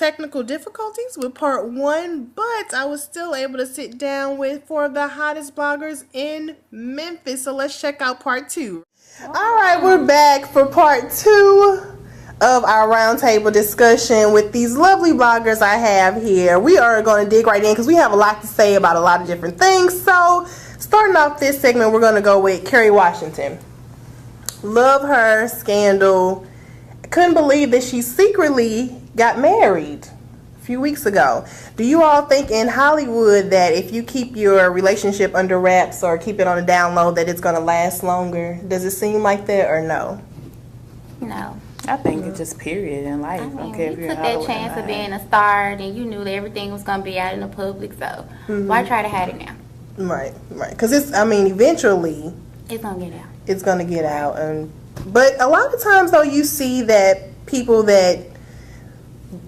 technical difficulties with part 1, but I was still able to sit down with 4 of the hottest bloggers in Memphis. So let's check out part 2. All right, we're back for part 2 of our roundtable discussion with these lovely bloggers I have here. We are going to dig right in because we have a lot to say about a lot of different things. So starting off this segment, we're going to go with Kerry Washington. Love her, scandal. I couldn't believe that she secretly got married a few weeks ago. Do you all think in Hollywood that if you keep your relationship under wraps or keep it on a down low that it's going to last longer? Does it seem like that or no? No. I think it's just period in life. I mean, you took that chance of being a star, and you knew that everything was going to be out in the public, so why try to hide it now? Right. Because it's, I mean, eventually it's going to get out. It's going to get out. But a lot of times, though, you see that people that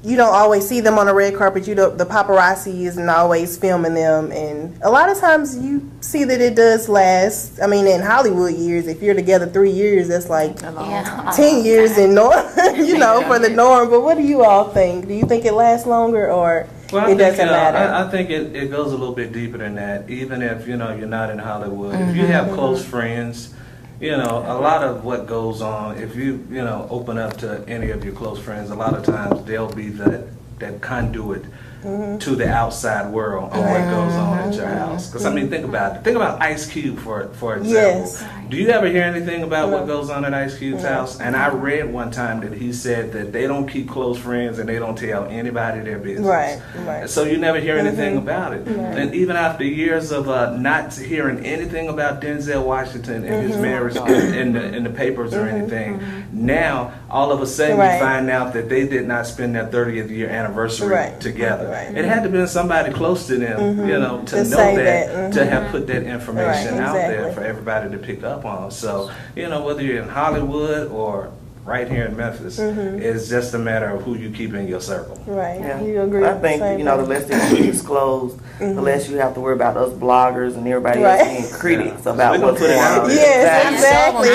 you don't always see them on the red carpet, the paparazzi isn't always filming them, and a lot of times you see that it does last. I mean, in Hollywood years, if you're together 3 years, that's like 10 years in norm, for the norm. But what do you all think? Do you think it lasts longer, or it doesn't matter? I think it goes a little bit deeper than that. Even if you're not in Hollywood, if you have close friends. A lot of what goes on, if you open up to any of your close friends, a lot of times they'll be that conduit to the outside world on what goes on at your house. Because I mean, think about it. Think about Ice Cube for example. Yes. Do you ever hear anything about what goes on at Ice Cube's house? And I read one time that he said that they don't keep close friends and they don't tell anybody their business. Right. So you never hear anything about it. And even after years of not hearing anything about Denzel Washington and his marriage in the papers or anything, now all of a sudden you find out that they did not spend their 30th year anniversary together. It had to have been somebody close to them, to know that, to have put that information out there for everybody to pick up on. So, whether you're in Hollywood or right here in Memphis, it's just a matter of who you keep in your circle. Right. Yeah. You agree? I think, the less that you disclose, the less you have to worry about us bloggers and everybody else being critics about what's going on. Yes, exactly.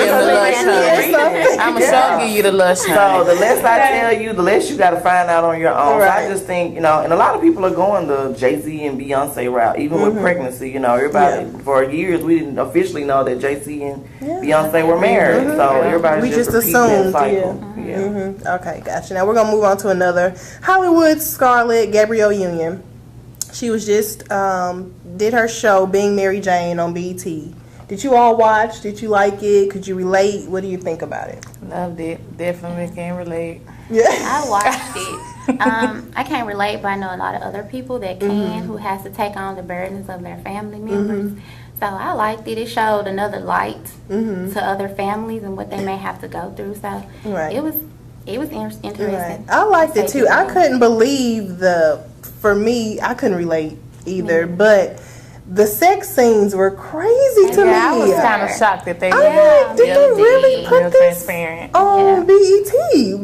I'm going to show you the lush. So the less I tell you, the less you got to find out on your own. So I just think, and a lot of people are going the Jay-Z and Beyonce route, even with pregnancy. Everybody, for years, we didn't officially know that Jay-Z and Beyonce were married. So everybody just assumed. Okay, gotcha. Now we're going to move on to another Hollywood Scarlett, Gabrielle Union. She was just, did her show Being Mary Jane on BET. Did you all watch? Did you like it? Could you relate? What do you think about it? Loved it. Definitely can relate. Yeah. I watched it. I can't relate, but I know a lot of other people that can, who has to take on the burdens of their family members. So I liked it. It showed another light to other families and what they may have to go through. So it was interesting. Right. I liked it too. I couldn't believe for me, I couldn't relate either, but the sex scenes were crazy to me. I was kind of shocked that they did they really put this on BET?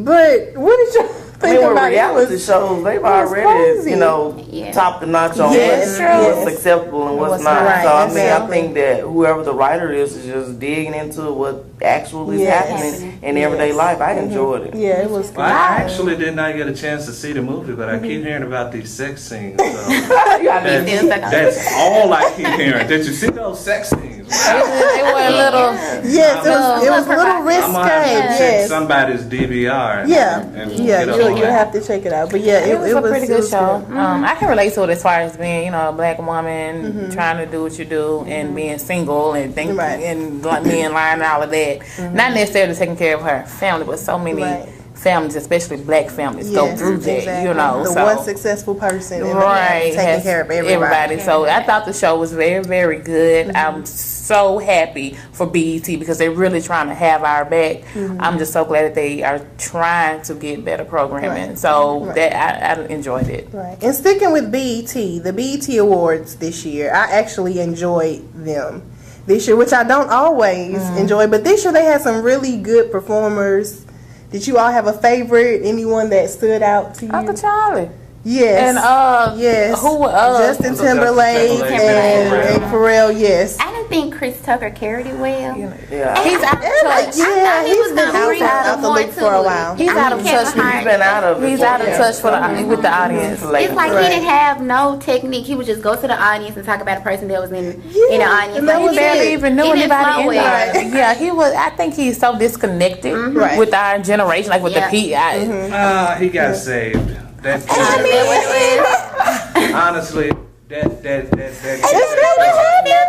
But what did you think about reality shows? They've already, topped the notch on what's acceptable and what's not. Right, so I think that whoever the writer is just digging into what actually is happening in everyday life. I enjoyed it. Yeah, it was good. Well, I actually did not get a chance to see the movie, but I keep hearing about these sex scenes. So that's all I keep hearing. Did you see those sex scenes? They were a little. Yes, it was a little risque. I'm gonna have to check somebody's DVR. You'll have to check it out. But it was a pretty good show. I can relate to it as far as being, a black woman trying to do what you do and being single and and being lying and all of that. Not necessarily taking care of her family, but so many families, especially black families, go through that. The one successful person, taking care of everybody. So I thought the show was very, very good. I'm so happy for BET because they're really trying to have our back. I'm just so glad that they are trying to get better programming. So that I enjoyed it. Right. And sticking with BET, the BET Awards this year, I actually enjoyed them this year, which I don't always enjoy. But this year they had some really good performers. Did you all have a favorite? Anyone that stood out to you? Uncle Charlie. Yes. And yes. Who? Justin Timberlake and Pharrell. Yes. I didn't think Chris Tucker carried it well. Yeah. He's out of touch. Yeah, he's been out the loop for a while. He's out of touch. He's been out of it. He's out of touch with the audience. It's like he didn't have no technique. He would just go to the audience and talk about a person that was in the audience. And that Like, was he barely didn't- even knew he didn't anybody flow in well. there. Yeah, he was. I think he's so disconnected with our generation, like with the PI. He got saved. That honestly, that still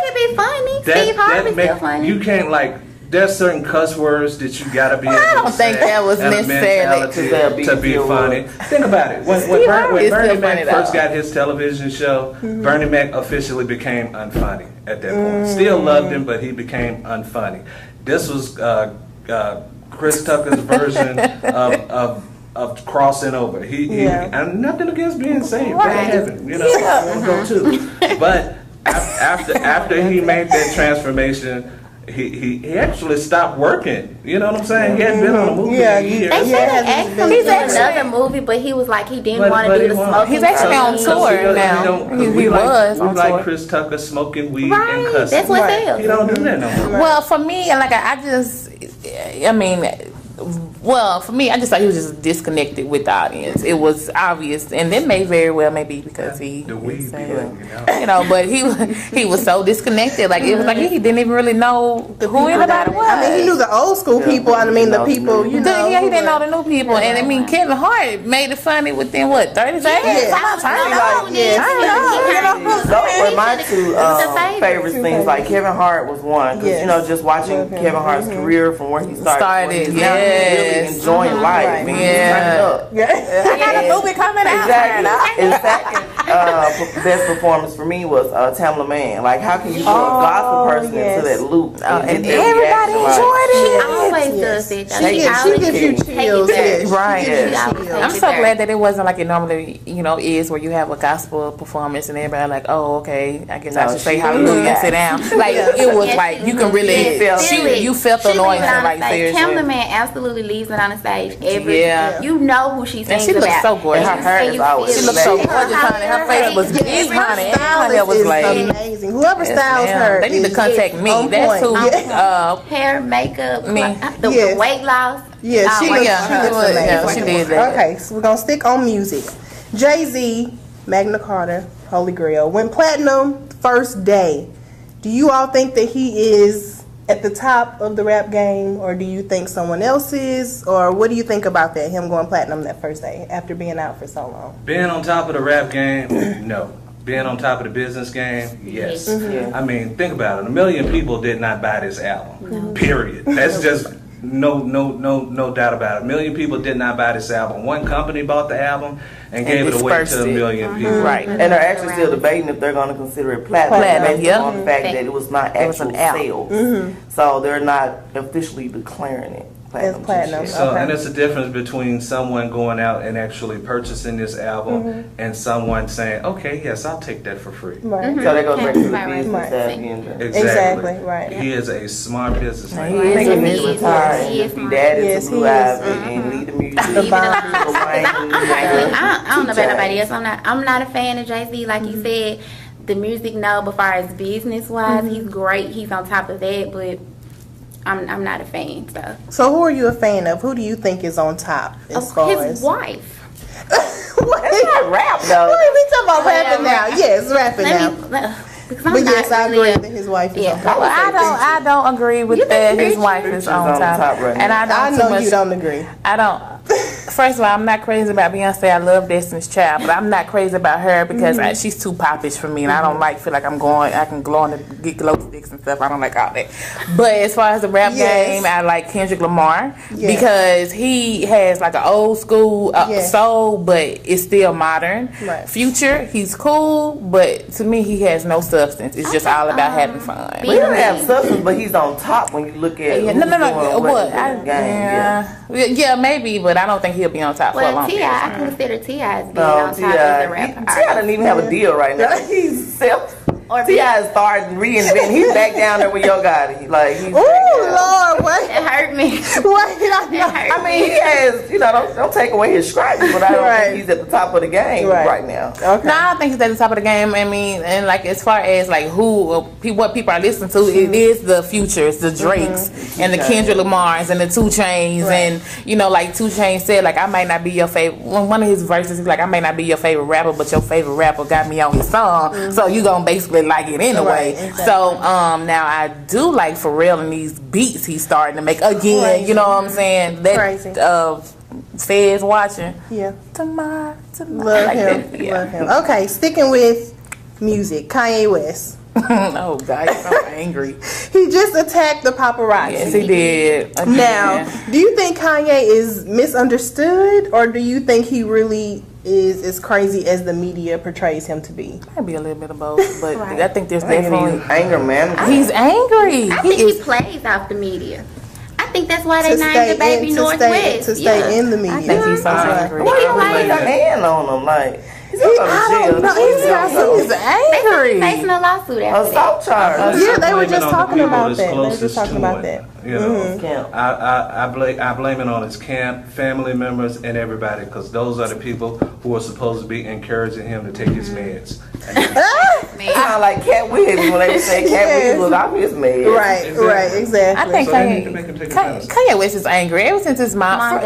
can be funny. Steve Harvey's still funny. you can't like. There's certain cuss words that you gotta be able to say. I don't think that was and a necessarily mentality to be funny. Think about it. When Bernie Mac first got his television show, Bernie Mac officially became unfunny at that point. Still loved him, but he became unfunny. This was Chris Tucker's version of crossing over. He and nothing against being saved. Go to heaven, we'll go too. But after he made that transformation, he actually stopped working. You know what I'm saying? He hadn't been on a movie in a year. They said they asked him to do another movie, but he was like, he didn't want to do the smoking. He's actually on tour now. He was on tour. We like Chris Tucker smoking weed and cussing. That's what sells. He don't do that no more. Well, for me, like for me, I just thought he was just disconnected with the audience. It was obvious, and it may very well maybe because he, the weed, but he was so disconnected. Like it was like he didn't even really know who anybody was. I mean, he knew the old school people. I mean, the people, he didn't know the new people. And I mean, Kevin Hart made it funny within 30 seconds. Those were my two favorite things. Like Kevin Hart was one, because just watching Kevin Hart's career from where he started. Really enjoying life. I got a movie coming out. Exactly. And second best performance for me was Tamla Mann. Like, how can you put a gospel person into that loop? And everybody enjoyed it. She always does it. She gives you chills. Right. I'm so glad that it wasn't like it normally, is where you have a gospel performance and everybody like, oh, okay, I guess I should say hallelujah and sit down. Like it was like you can really you felt the anointing, like seriously. Tamla Mann absolutely leaves it on the stage every you know who she sings she looks so gorgeous. Her hair is always she looks so gorgeous, honey. Her face was big, honey. Her hair was like amazing. Whoever styles her, they need to contact me. That's who. Hair, makeup, me. The weight loss. Yeah, she looks she did that. Okay, so we're gonna stick on music. Jay-Z, Magna Carta, Holy Grail, went platinum first day. Do you all think that he is at the top of the rap game, or do you think someone else is, or what do you think about that, him going platinum that first day after being out for so long? Being on top of the rap game, no. Being on top of the business game, yes. I mean, think about it. 1 million people did not buy this album. Period. That's just no doubt about it. 1 million people did not buy this album. One company bought the album and gave it away to 1 million people. Right. And they're actually still debating if they're going to consider it platinum based on the fact that it was not actual sales. So they're not officially declaring it platinum. So, and it's a difference between someone going out and actually purchasing this album and someone saying, okay, yes, I'll take that for free. Right. So that goes back to the business side. Exactly. Right. He is a smart businessman. He is retired and be daddy to Blue Ivy and lead the music. I don't know about nobody else. I'm not a fan of Jay-Z, like you said. The music, no, but far as business wise, he's great. He's on top of that, but I'm not a fan. So who are you a fan of? Who do you think is on top as far as his wife? That's not rap though. We talking about rapping now. Yes, rapping now. But yes, I agree that his wife is on top. I don't agree with that. His wife is on top, right and I know you don't agree. I don't. First of all, I'm not crazy about Beyonce. I love Destiny's Child, but I'm not crazy about her because she's too popish for me, and I don't feel like I can glow on get glow sticks and stuff. I don't like all that. But as far as the rap game, I like Kendrick Lamar because he has like an old school soul, but it's still modern. Right. Future, he's cool, but to me, he has no substance. It's just all about having fun. But he doesn't have substance, but he's on top when you look at Yeah, maybe, but I don't think he'll be on top for a long time. I consider T.I. as being on top as a rapper. T.I. doesn't even have a deal right now. He's T.I. is starting reinventing. He's back down there with Yo Gotti. Like he's Lord, what? It hurt me. I mean, he has, don't take away his stripes, but I don't think he's at the top of the game right now. Okay. No, I don't think he's at the top of the game. I mean, and like as far as like what people are listening to, it is the Future, it's the Drakes and the Kendrick Lamars and the 2 Chainz, and like 2 Chainz said, like I might not be your favorite. One of his verses is like, I may not be your favorite rapper, but your favorite rapper got me on his song, so you gonna basically like it anyway. Exactly. So now I do like Pharrell and these beats he's starting to make again. You know what I'm saying? That Feds watching. Yeah. Tomorrow. Love him. Yeah. Love him. Okay, sticking with music, Kanye West. Oh God, he's so angry. He just attacked the paparazzi. Yes, he did. Now, do you think Kanye is misunderstood, or do you think he really is as crazy as the media portrays him to be? Maybe a little bit of both, but I think there's definitely anger management. He's angry. I think he plays off the media. I think that's why they named the baby Northwest. To stay in the media. I think he's so angry. Why you laying your hand on him? Like, he's angry. Facing a lawsuit after assault charge. Yeah, they were just talking about that. They were just talking about that. You know, I blame it on his camp, family members, and everybody, because those are the people who are supposed to be encouraging him to take his meds. Sound like Cat Williams when they say Cat Williams was off his meds. Right, exactly. I think Kanye West is angry ever since his mom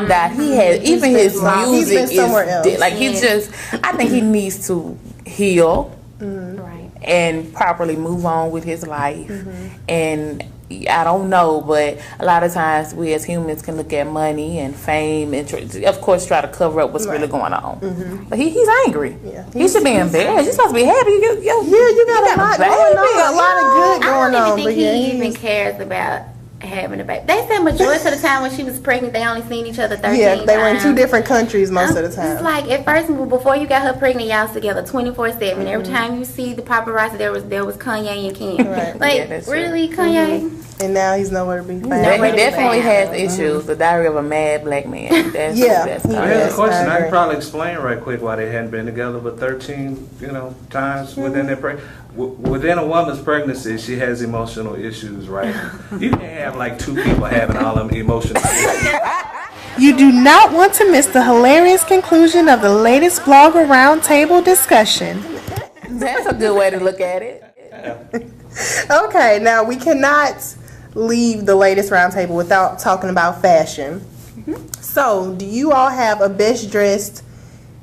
died. He had even his music is somewhere else. Like he just, I think he needs to heal and properly move on with his life. And I don't know, but a lot of times we as humans can look at money and fame and of course try to cover up what's really going on. But he's angry. He should be embarrassed. You're supposed to be happy. You got a lot going on. A lot of good going on. I don't even think he even cares about having a baby. They said majority of the time when she was pregnant, they only seen each other 13 times. Yeah, they were in 2 different countries most of the time. It's like at first, before you got her pregnant, y'all was together 24/7. Every time you see the paparazzi, there was Kanye and Kim. Like really, Kanye. And now he's nowhere to be found. He definitely has issues. The Diary of a Mad Black Man. That's Here's a question. I can probably explain right quick why they hadn't been together, but 13, times within their pregnancy. Within a woman's pregnancy, she has emotional issues, right? You can't have like 2 people having all them emotional issues. You do not want to miss the hilarious conclusion of the latest blogger roundtable discussion. That's a good way to look at it. Okay, now we cannot leave the latest roundtable without talking about fashion. So, do you all have a best dressed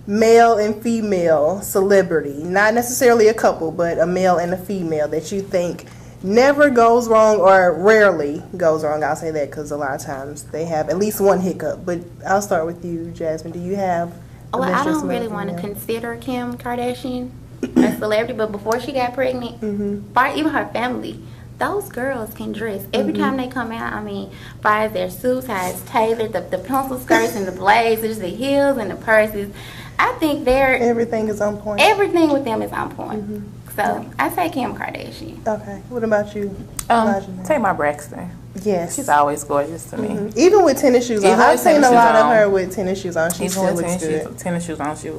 male and female celebrity? Not necessarily a couple, but a male and a female that you think never goes wrong or rarely goes wrong. I'll say that because a lot of times they have at least one hiccup. But I'll start with you, Jasmine. Do you have Well, I don't really want to consider Kim Kardashian a celebrity, but before she got pregnant, even her family, those girls can dress. Every time they come out, I mean, far as their suits, how it's tailored, the pencil skirts and the blazers, the heels and the purses, I think everything is on point. Everything with them is on point. So I say Kim Kardashian. Okay. What about you? Tamar Braxton. Yes. She's always gorgeous to me. Even with tennis shoes on. I've seen a lot of her with tennis shoes on. She still looks good. Tennis shoes on. She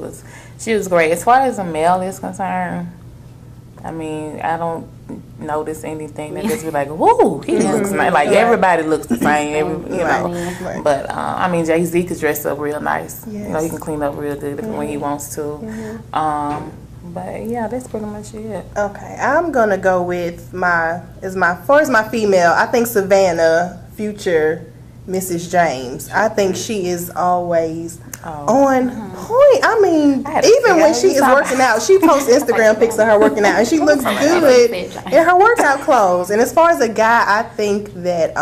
was great. As far as a male is concerned, I mean, I don't notice anything that just be like, whoo, he looks nice. Like everybody looks the same, But I mean, Jay-Z could dress up real nice. He can clean up real good when he wants to. But yeah, that's pretty much it. Okay, I'm gonna go with my female. I think Savannah, future Mrs. James. I think she is always on point. I mean, even when she is working out, she posts Instagram pics of her working out, and she looks good in her workout clothes. And as far as a guy, I think that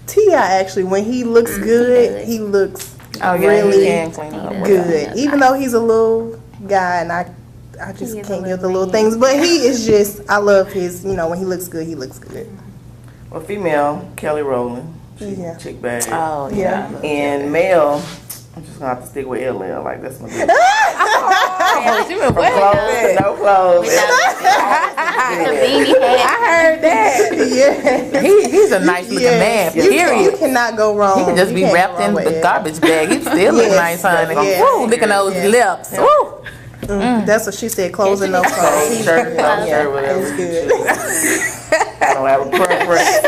T.I. actually, when he looks good, he looks really good. Even though he's a little guy, and I just can't get the little things, but he is just, I love his, when he looks good, he looks good. Well, female, Kelly Rowland. She's chick bag. Oh, yeah. And male, I'm just going to have to stick with LL. Like, that's my dude. From clothes to no clothes. I heard that. Yeah. He's a nice looking man, period. You cannot go wrong. He can just be wrapped in the garbage bag. He still look nice, honey. Woo, licking those lips. Woo. That's what she said. Clothes and no clothes. Shirt, whatever. It's good. I don't have a preference.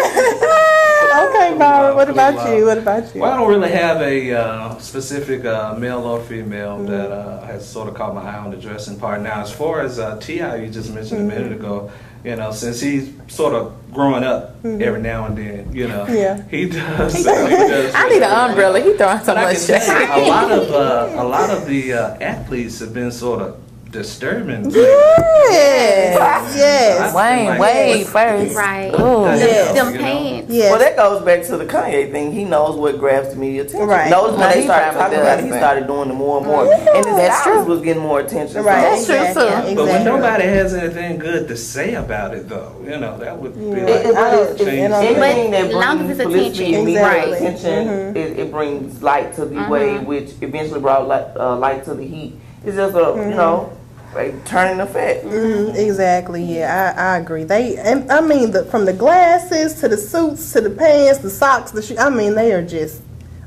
What about you? What about you? Well, I don't really have a specific male or female that has sort of caught my eye on the dressing part. Now, as far as T.I., you just mentioned a minute ago, you know, since he's sort of growing up every now and then, you know, he does. He does I need an umbrella. He throwing so much shade. A lot of the athletes have been sort of disturbing. Yes. Wayne first. Right. Ooh. Them pants. Yes. Well, that goes back to the Kanye thing. He knows what grabs the media attention. Right. Knows when they started probably talking about it, he does, started doing it more and more. Yeah. And his That's styles true. was getting more attention. Right. That's true, Exactly. too. Exactly. But when nobody has anything good to say about it, though, you know, that would be like Anything that As long as brings it's publicity and attention. media Exactly. attention, it brings light to the wave, which eventually brought light to the heat. It's just a, you know, a turning effect. Exactly. Yeah, I agree. And I mean, from the glasses to the suits to the pants, the socks, the shoes. I mean, they are just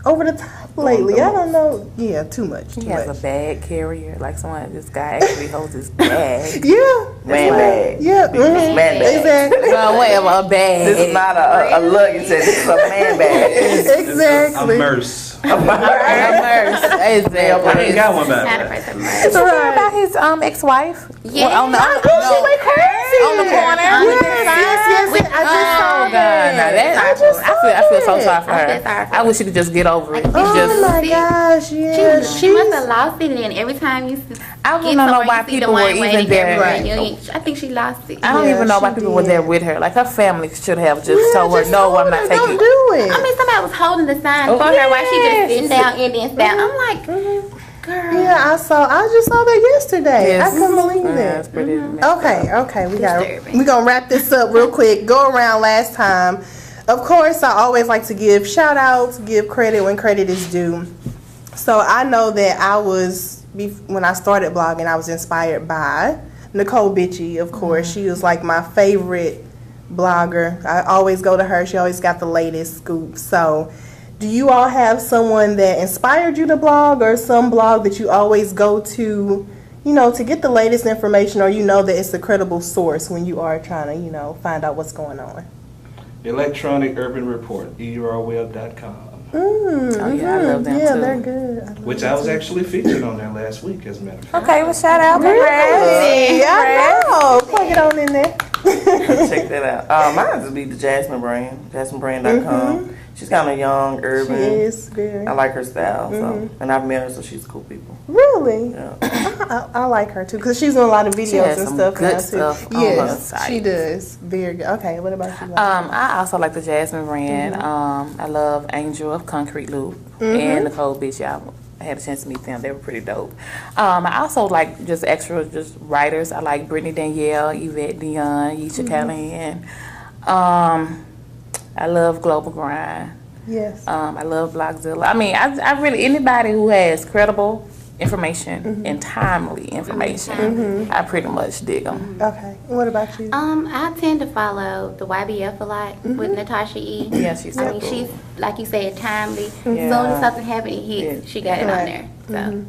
over the top lately. I don't know. Yeah, too much. He has a bag carrier, like this guy actually holds his bag. Yeah. Man bag. Yeah. Man bag. Exactly. Whatever, a bag. This is not a luggage, this is a man bag. Exactly. a merce. I got one back. Did you hear about his ex-wife? Yeah. On the corner. Yes. I just saw God, now I feel so sorry for her. I wish she could just get over it. Oh my gosh, yeah. She must have lost it, and every time you I don't know why people were even there. I think she lost it. I don't even know why people were there with her. Like, her family should have just told her, no, I'm not taking Don't it. do it. I mean, somebody was holding the sign for her while she just sitting down Indian style. I'm like, girl. Yeah, I just saw that yesterday. Yes. I couldn't believe Yeah, it's it. pretty messed up. Okay, we're Disturbing. gonna wrap this up real quick. Go around last time. Of course, I always like to give shout outs, give credit when credit is due. So I know that when I started blogging, I was inspired by Nicole Bitchie, of course. She was like my favorite blogger. I always go to her. She always got the latest scoop. So do you all have someone that inspired you to blog, or some blog that you always go to, you know, to get the latest information, or you know that it's a credible source when you are trying to, you know, find out what's going on? Electronic Urban Report, EURWeb.com. Oh, yeah, I love them Yeah, too. they're good. Which I was actually featured on there last week, as a matter of fact. Okay, well, shout out. Really? I know. Plug it on in there. Check that out. Mine just be the Jasmine brand, jasminebrand.com. She's kind of young, urban. She is very. I like her style, so and I've met her, so she's cool people. Really? Yeah. I like her too, because she's doing a lot of She videos has and some stuff good now stuff too. on her Yes, site. she does. Very good. Okay, what about you? I also like the Jasmine brand. I love Angel of Concrete Loop and Nicole Bitchie. I had a chance to meet them. They were pretty dope. I also like just writers. I like Brittany Danielle, Yvette Dion, Yisha Callahan. I love Global Grind. Yes. I love Blogzilla. I mean, I really, anybody who has credible information and timely information, I pretty much dig them. Okay. And what about you? I tend to follow the YBF a lot with Natasha E. Yeah, she's so cool. she's, like you said, timely. Yeah. Soon as something happened, she got it on Right. there.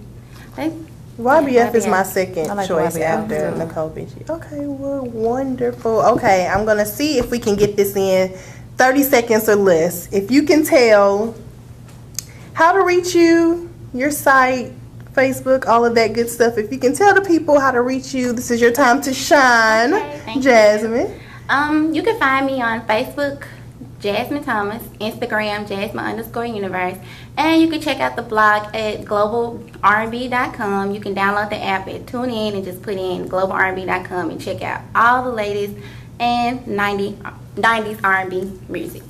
So, YBF is my second I like choice YBF after too. Nicole Bitchie. Okay, well, wonderful. Okay, I'm going to see if we can get this in 30 seconds or less. If you can tell how to reach you, your site, Facebook, all of that good stuff. If you can tell the people how to reach you, this is your time to shine. Okay, thank Jasmine. you can find me on Facebook, Jasmine Thomas, Instagram, Jasmine_universe, and you can check out the blog at globalrb.com. You can download the app and tune in and just put in globalrb.com and check out all the latest and 90s R&B music.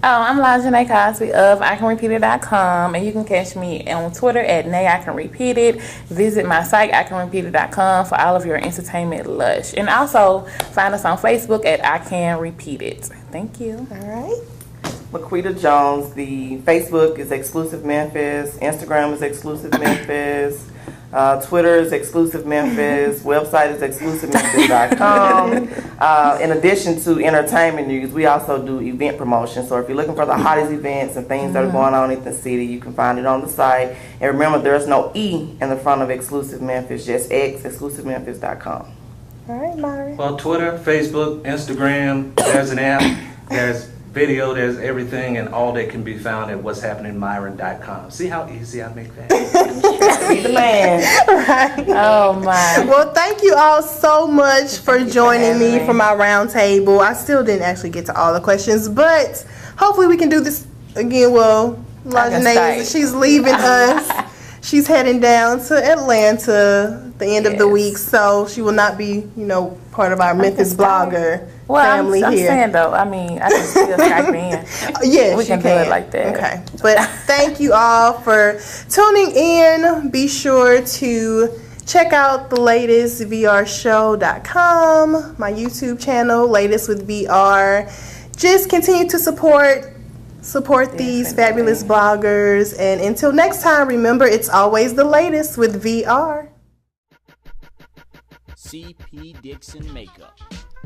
I'm Lajanae Cosby of ICanRepeatIt.com, and you can catch me on Twitter at NayICanRepeatIt. Visit my site, ICanRepeatIt.com, for all of your entertainment lush. And also find us on Facebook at I Can Repeat It. Thank you. All right. Laquita Jones. The Facebook is Exclusive Memphis. Instagram is Exclusive Memphis. Twitter is Exclusive Memphis. Website is exclusivememphis.com. In addition to entertainment news, we also do event promotion. So if you're looking for the hottest events and things that are going on in the city, you can find it on the site. And remember, there's no E in the front of Exclusive Memphis, just X, exclusivememphis.com. All right, Myra. Well, Twitter, Facebook, Instagram, there's an app. There's video, there's everything, and all that can be found at what'shappeningmyron.com. See how easy I make that? Be the man. Right. Oh my. Well, thank you all so much for joining me for my round table. I still didn't actually get to all the questions, but hopefully we can do this again. Well, Lajanae, she's leaving us. She's heading down to Atlanta the end of the week, so she will not be, part of our Memphis blogger family I'm here. saying though, I mean, I can still Skype in. Yes, we can do it like that. Okay, but thank you all for tuning in. Be sure to check out the latest VRshow.com, my YouTube channel, Latest with VR. Just continue to support these fabulous bloggers, and until next time, remember, it's always the latest with VR. CP Dixon Makeup.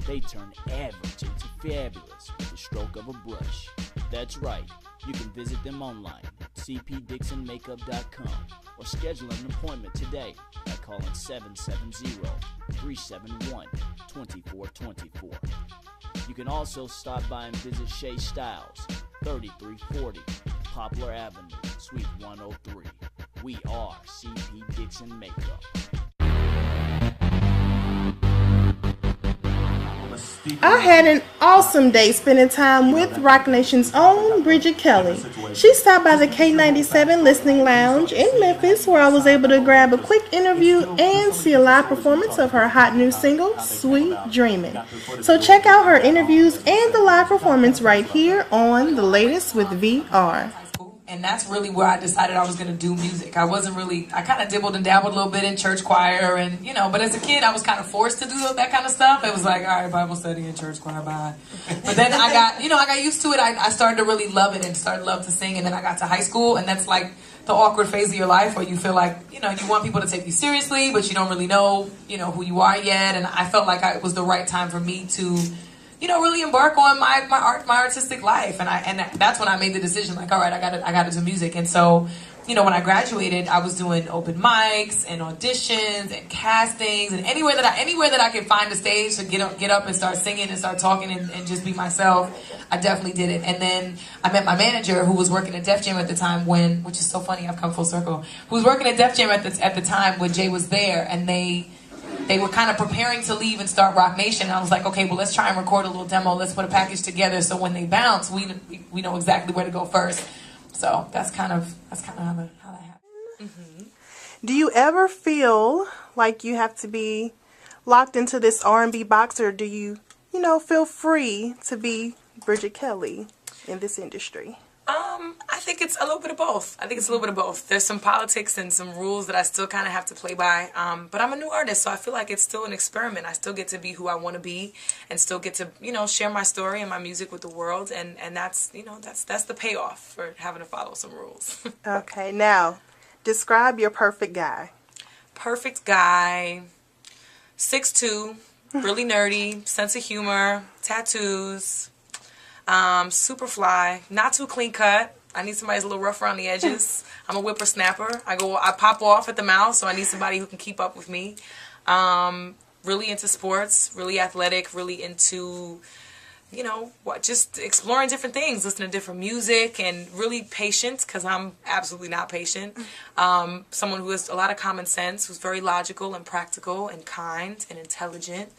They turn average into fabulous with the stroke of a brush. That's right. You can visit them online at cpdixonmakeup.com or schedule an appointment today by calling 770-371-2424. You can also stop by and visit Shay Styles, 3340 Poplar Avenue, Suite 103. We are CP Dixon Makeup. I had an awesome day spending time with Rock Nation's own Bridget Kelly. She stopped by the K97 Listening Lounge in Memphis, where I was able to grab a quick interview and see a live performance of her hot new single, Sweet Dreamin'. So check out her interviews and the live performance right here on The Latest with VR. And that's really where I decided I was going to do music. I kind of dibbled and dabbled a little bit in church choir and, but as a kid, I was kind of forced to do that kind of stuff. It was like, all right, Bible study and church choir, bye. But then I got used to it. I started to really love it and started to love to sing. And then I got to high school, and that's like the awkward phase of your life where you feel like, you want people to take you seriously, but you don't really know, who you are yet. And I felt like it was the right time for me to really embark on my artistic life, and that's when I made the decision. Like, all right, I got to do music. And so, when I graduated, I was doing open mics and auditions and castings, and anywhere that I could find a stage to get up and start singing and start talking and just be myself, I definitely did it. And then I met my manager, who was working at Def Jam at the time which is so funny, I've come full circle. Who was working at Def Jam at the time when Jay was there, and they were kind of preparing to leave and start Rock Nation. And I was like, okay, well, let's try and record a little demo. Let's put a package together so when they bounce, we know exactly where to go first. So that's kind of how that happened. Mm-hmm. Do you ever feel like you have to be locked into this R&B box, or do you, feel free to be Bridget Kelly in this industry? I think it's a little bit of both. There's some politics and some rules that I still kind of have to play by. But I'm a new artist, so I feel like it's still an experiment. I still get to be who I want to be, and still get to, share my story and my music with the world. And that's, that's the payoff for having to follow some rules. Okay, now describe your perfect guy. Perfect guy, 6'2", really nerdy, sense of humor, tattoos. Super fly, not too clean cut. I need somebody who's a little rough around the edges. I'm a whippersnapper. I pop off at the mouth, so I need somebody who can keep up with me. Really into sports, really athletic, really into, just exploring different things, listening to different music, and really patient, because I'm absolutely not patient. Someone who has a lot of common sense, who's very logical and practical and kind and intelligent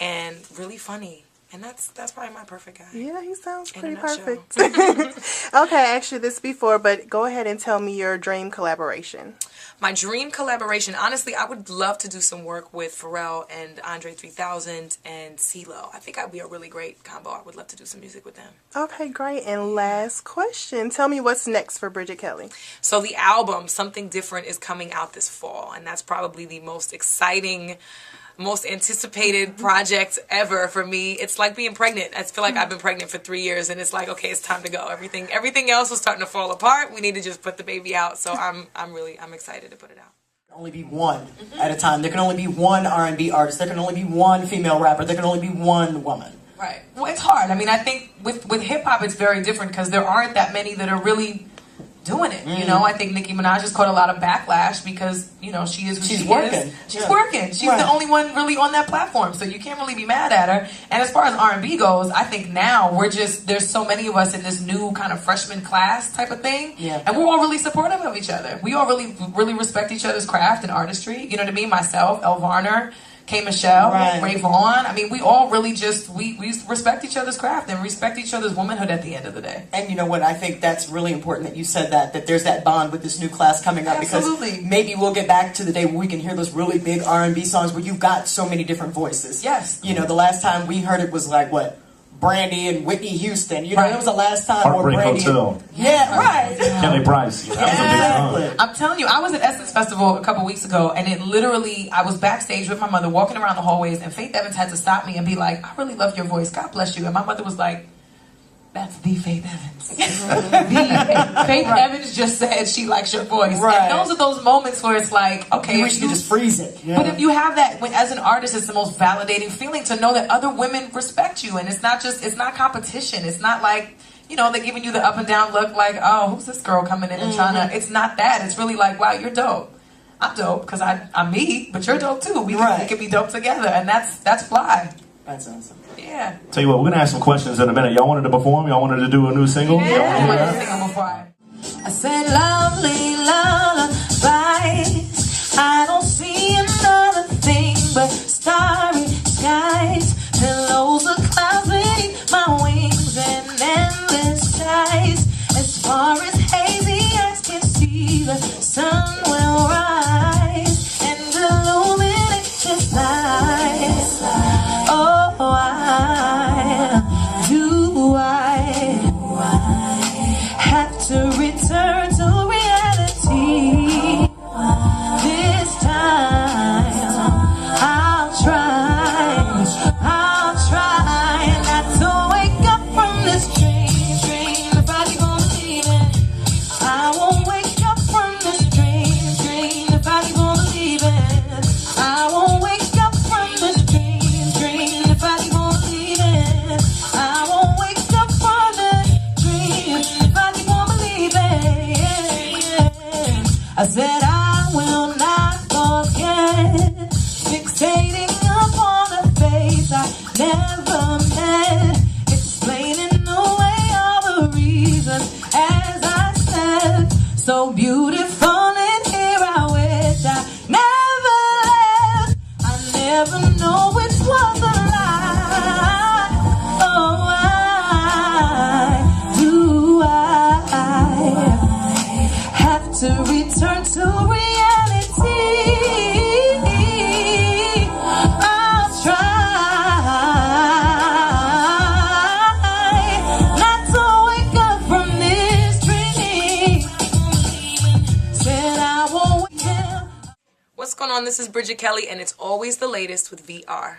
and really funny. And that's probably my perfect guy. Yeah, he sounds pretty perfect. Okay, I asked you this before, but go ahead and tell me your dream collaboration. My dream collaboration, honestly, I would love to do some work with Pharrell and Andre 3000 and CeeLo. I think I'd be a really great combo. I would love to do some music with them. Okay, great. And last question. Tell me what's next for Bridget Kelly. So the album, Something Different, is coming out this fall. And that's probably the most exciting, most anticipated project ever for me. It's like being pregnant. I feel like I've been pregnant for 3 years, and it's like, okay, it's time to go. Everything else was starting to fall apart. We need to just put the baby out. So I'm excited to put it out. There can only be one at a time. There can only be one R&B artist. There can only be one female rapper. There can only be one woman. Right. Well, it's hard. I mean, I think with hip hop it's very different because there aren't that many that are really doing it. You know, I think Nicki Minaj has caught a lot of backlash because, you know, she is who She's she working. is. She's working. She's the only one really on that platform, so you can't really be mad at her. And as far as R&B goes, I think now there's so many of us in this new kind of freshman class type of thing, and we're all really supportive of each other. We all really respect each other's craft and artistry. You know what I mean? Myself, El Varner, K. Michelle, Ray Vaughn. I mean, we all really just, we respect each other's craft and respect each other's womanhood at the end of the day. And you know what? I think that's really important that you said that there's that bond with this new class coming up. Absolutely. Because maybe we'll get back to the day where we can hear those really big R&B songs where you've got so many different voices. Yes. You know, the last time we heard it was like, what? Brandy and Whitney Houston. You know, it was the last time Heartbreak where Brandy Hotel. Kelly Price. You know, that was a big song. I'm telling you, I was at Essence Festival a couple weeks ago, and it literally, I was backstage with my mother walking around the hallways, and Faith Evans had to stop me and be like, I really love your voice. God bless you. And my mother was like, that's the Faith Evans. Faith Evans just said she likes your voice. And those are those moments where it's like, okay, you wish you could just freeze it. But if you have that, as an artist, it's the most validating feeling to know that other women respect you, and it's not competition. It's not like, you know, they're giving you the up and down look like, oh, who's this girl coming in and trying to, it's not that. It's really like, wow, you're dope. I'm dope because I'm me, but you're dope too. We can be dope together, and that's fly. That's awesome. Yeah. Tell you what, we're going to ask some questions in a minute. Y'all wanted to perform? Y'all wanted to do a new single? I wanted to sing before I said, lovely lullabies. I don't see another thing but starry skies, pillows of clouds beneath my wings, and endless skies. As far as hazy eyes can see, the sun will rise and illuminate this light. Oh, I have to return to reality. This time I'll try not to wake up from this dream. If I keep on believing, I won't wake up from this dream. If I keep on believing, I won't wake up from this dream. If I keep on believing, I won't wake up from this dream. If I keep on believing, I said I will not forget, fixating upon a face I never met, explaining away all the reasons as I said, so beautiful and here I wish I never left. I never know which was a lie. Oh, I have to return to reality. I'll try not to wake up from this dream. Said I won't wake up. What's going on? This is Bridget Kelly, and it's always the latest with VR.